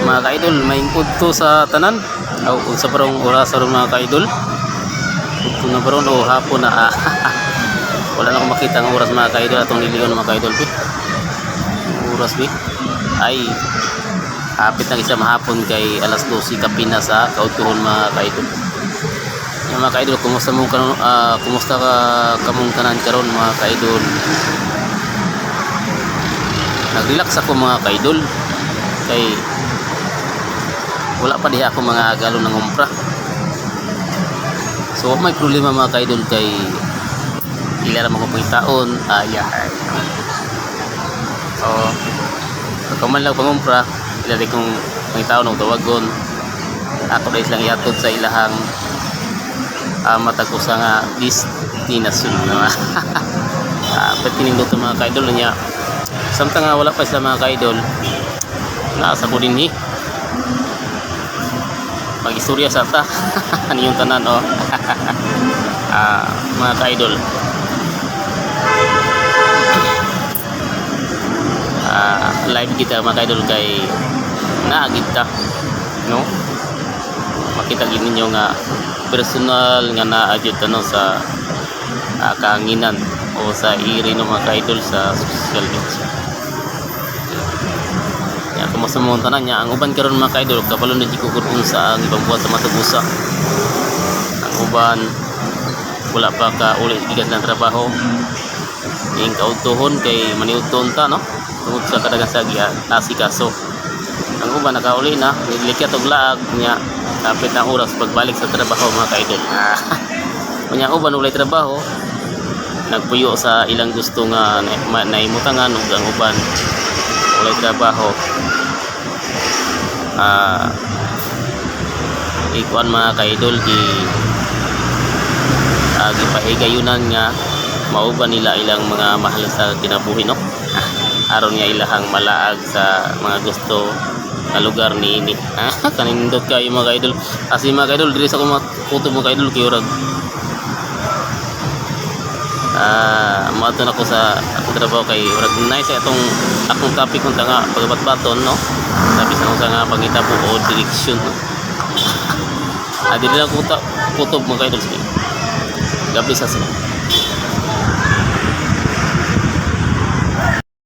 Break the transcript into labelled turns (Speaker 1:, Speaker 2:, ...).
Speaker 1: mga kaidol, may udto sa tanan o unsa parang oras ron mga kaidol. Udto na baron o hapon na wala na akong makita ang oras mga kaidol atong niligaw ng mga kaidol pi. Oras pi ay hapit na isa mahapon kay alas 12 kapina sa kautuhon mga kaidol. Yung mga kaidol, kumusta mo karon, kumusta ka kamong tanan karon mga kaidol? Nag-relax ako mga kaidol kay wala pa diha ako mga agalo ng umpra. So may problema mga kaidol kay ilara mo ko taon ay pagkaman lang pangumpra ilari kong pangitaon ng tawagon ako dahil lang iatod sa ilahang matag ko sa nga destinasyon na patinindot ng mga kaidol niya samtang nga wala pa sila mga kaidol naasa ko din mag-istorya sa ta ano yung tanan mga kaidol live kita mga kaidol kay naagid ta no makita gid ninyo nga personal nga naagid ta no sa kahanginan o sa iri ng mga kaidol sa social media. Ya kumusta mo tanan niya ang uban karon mga kaidol kabalo na di ko kuron sa ang ibang buhat sa Matabusa. Ang uban wala pa ka uli gigas ng trabaho. Ing kautuhon kay maniudton ta no tungod sa kadagan sa asikaso. Ang uban nakauli na nilikyat og laag niya kapit na oras pagbalik sa trabaho mga kaidol. Unya uban ulay trabaho nagpuyo sa ilang gusto nga naimutangan ug ang uban ulay trabaho ikuan mga kaidol gipahigayunan nga mauban nila ilang mga mahal sa kinabuhi no aron nga ilahang malaag sa mga gusto na lugar ni ini kanindot kayo mga kaidol kasi mga kaidol diri sa akong kutob mga kaidol kay urag maadto na ko sa akong trabaho kay urag nice atong akong topic kung nga pagabat-baton no sabi sa kung nga pangitabo o direksyon no dili lang kutob mga kaidol sige gabi sa